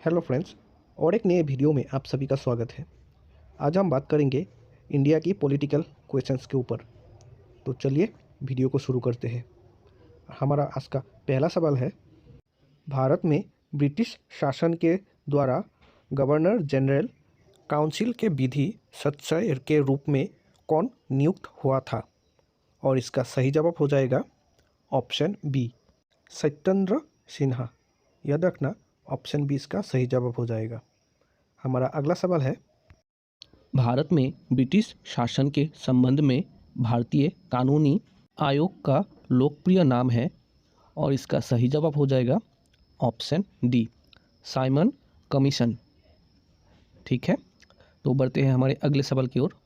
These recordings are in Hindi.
Hello friends. और एक नए वीडियो में आप सभी का स्वागत है। आज हम बात करेंगे इंडिया की पॉलिटिकल क्वेश्चंस के ऊपर। तो चलिए वीडियो को शुरू करते हैं। हमारा आज का पहला सवाल है, भारत में ब्रिटिश शासन के द्वारा गवर्नर जनरल काउंसिल के विधि सदस्य के रूप में कौन नियुक्त हुआ था? और इसका सही जवाब हो जाएगा ऑप्शन बी, सत्येंद्र सिन्हा। याद रखना, ऑप्शन बी इसका सही जवाब हो जाएगा। हमारा अगला सवाल है, भारत में ब्रिटिश शासन के संबंध में भारतीय कानूनी आयोग का लोकप्रिय नाम है और इसका सही जवाब हो जाएगा ऑप्शन डी, साइमन कमीशन। ठीक है, तो बढ़ते हैं हमारे अगले सवाल की ओर।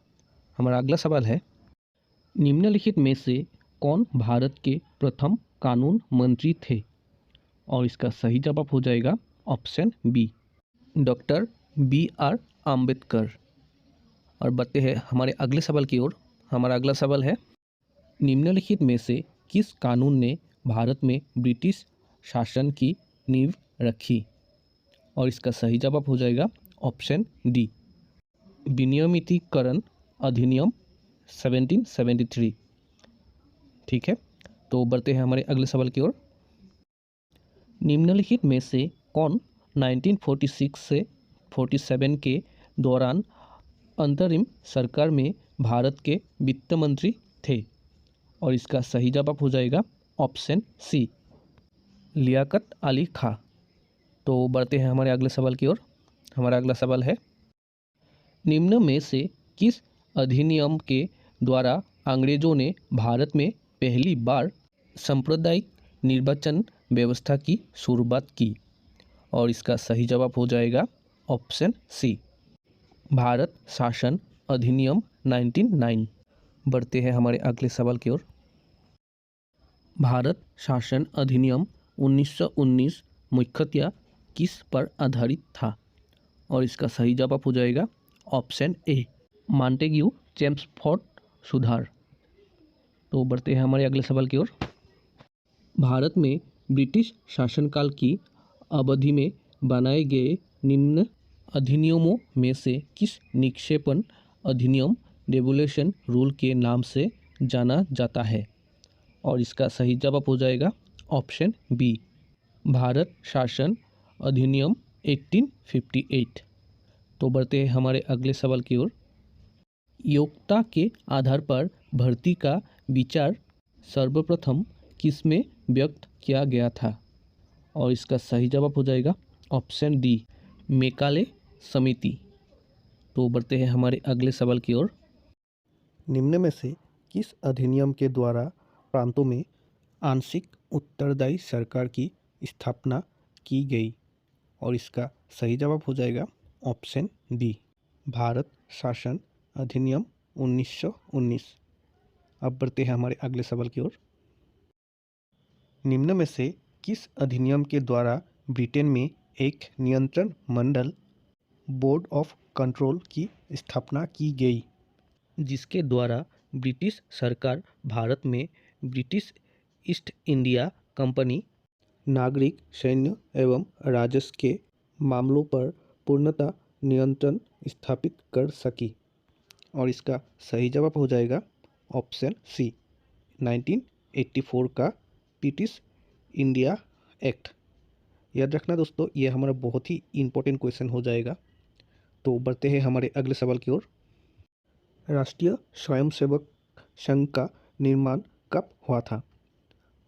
हमारा अगला सवाल है, निम्नलिखित में से कौन भारत के प्रथम कानून मंत्री थे? और इसका सही जवाब हो जाएगा option B, doctor B R Ambedkar. और बढ़ते हैं हमारे अगले सवाल की ओर। हमारा अगला सवाल है, निम्नलिखित में से किस कानून ने भारत में ब्रिटिश शासन की नींव रखी? और इसका सही जवाब हो जाएगा ऑप्शन डी, विनियमितीकरण अधिनियम 1773। ठीक है, तो बढ़ते हैं हमारे अगले सवाल की ओर। निम्नलिखित में से कौन 1946 से 47 के दौरान अंतरिम सरकार में भारत के वित्त मंत्री थे? और इसका सही जवाब हो जाएगा ऑप्शन सी, लियाकत अली खां। तो बढ़ते हैं हमारे अगले सवाल की ओर। हमारा अगला सवाल है, निम्न में से किस अधिनियम के द्वारा अंग्रेजों ने भारत में पहली बार सांप्रदायिक निर्वाचन व्यवस्था की शुरुआत की? और इसका सही जवाब हो जाएगा ऑप्शन सी, भारत शासन अधिनियम 1909। बढ़ते हैं हमारे अगले सवाल की ओर। भारत शासन अधिनियम 1919 मुख्यतः किस पर आधारित था? और इसका सही जवाब हो जाएगा ऑप्शन ए, मॉन्टेग्यू चेम्सफोर्ड सुधार। तो बढ़ते हैं हमारे अगले सवाल की ओर। भारत में ब्रिटिश शासनकाल की अवधि में बनाए गए निम्न अधिनियमों में से किस निक्षेपण अधिनियम रेगुलेशन रूल के नाम से जाना जाता है? और इसका सही जवाब हो जाएगा ऑप्शन बी, भारत शासन अधिनियम 1858। तो बढ़ते हैं हमारे अगले सवाल की ओर। योग्यता के आधार पर भर्ती का विचार सर्वप्रथम किसमें व्यक्त किया गया था? और इसका सही जवाब हो जाएगा ऑप्शन डी, मेकाले समिति। तो बढ़ते हैं हमारे अगले सवाल की ओर। निम्न में से किस अधिनियम के द्वारा प्रांतों में आंशिक उत्तरदायी सरकार की स्थापना की गई? और इसका सही जवाब हो जाएगा ऑप्शन डी, भारत शासन अधिनियम 1919। अब बढ़ते हैं हमारे अगले सवाल की ओर। निम्न में से किस अधिनियम के द्वारा ब्रिटेन में एक नियंत्रण मंडल बोर्ड ऑफ कंट्रोल की स्थापना की गई, जिसके द्वारा ब्रिटिश सरकार भारत में ब्रिटिश ईस्ट इंडिया कंपनी नागरिक, सैन्य एवं राजस्व के मामलों पर पूर्णतः नियंत्रण स्थापित कर सकी? और इसका सही जवाब हो जाएगा ऑप्शन सी, 1984 का ब्रिटिश इंडिया एक्ट। याद रखना दोस्तों, ये हमारा बहुत ही इम्पोर्टेंट क्वेश्चन हो जाएगा। तो बढ़ते हैं हमारे अगले सवाल की ओर। राष्ट्रीय स्वयंसेवक संघ का निर्माण कब हुआ था?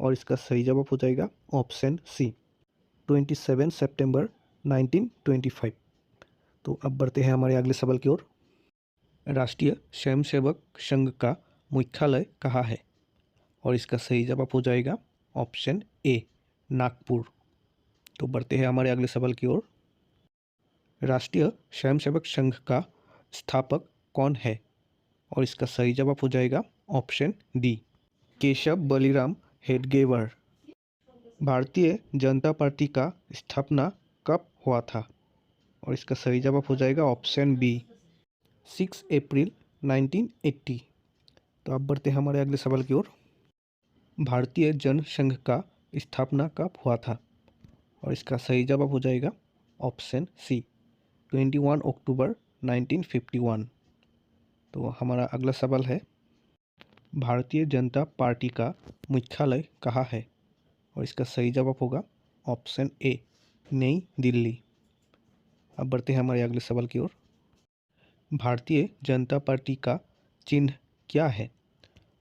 और इसका सही जवाब हो जाएगा ऑप्शन सी, 27 सितंबर 1925। तो अब बढ़ते हैं हमारे अगले सवाल की ओर। राष्ट्रीय स्वयंसेवक संघ का मुख्यालय कहाँ है? और इसका सही जवाब हो जाएगा ऑप्शन ए, नागपुर। तो बढ़ते हैं हमारे अगले सवाल की ओर। राष्ट्रीय स्वयंसेवक संघ का स्थापक कौन है? और इसका सही जवाब हो जाएगा option D, Keshav Baliram Hedgewar. Bharatiya Janata party का स्थापना कब हुआ था? और इसका सही जवाब हो जाएगा ऑप्शन बी, 6 अप्रैल 1980। तो अब बढ़ते हैं हमारे अगले सवाल की ओर। भारतीय जनसंघ का स्थापना कब हुआ था? और इसका सही जवाब हो जाएगा ऑप्शन सी 21 अक्टूबर 1951। तो हमारा अगला सवाल है, भारतीय जनता पार्टी का मुख्यालय कहाँ है? और इसका सही जवाब होगा ऑप्शन ए नई दिल्ली। अब बढ़ते हैं हमारे अगले सवाल की ओर। भारतीय जनता पार्टी का चिन्ह क्या है?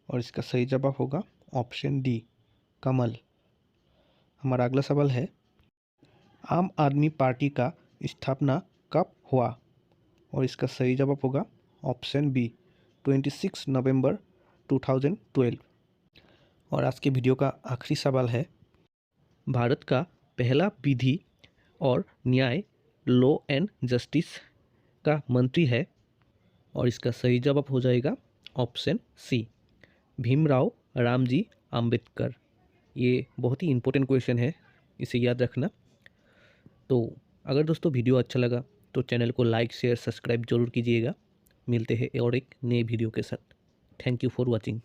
और इसका सही जवाब होगा ऑप्शन डी कमल। हमारा अगला सवाल है, आम आदमी पार्टी का स्थापना कब हुआ? और इसका सही जवाब होगा ऑप्शन बी 26 नवंबर 2012। और आज के वीडियो का आखिरी सवाल है, भारत का पहला विधि और न्याय लॉ एंड जस्टिस का मंत्री है? और इसका सही जवाब हो जाएगा ऑप्शन सी भीमराव रामजी अंबेडकर। ये बहुत ही इम्पोर्टेंट क्वेश्चन है, इसे याद रखना। तो अगर दोस्तों वीडियो अच्छा लगा तो चैनल को लाइक शेयर सब्सक्राइब जरूर कीजिएगा। मिलते हैं और एक नए वीडियो के साथ। Thank you for watching.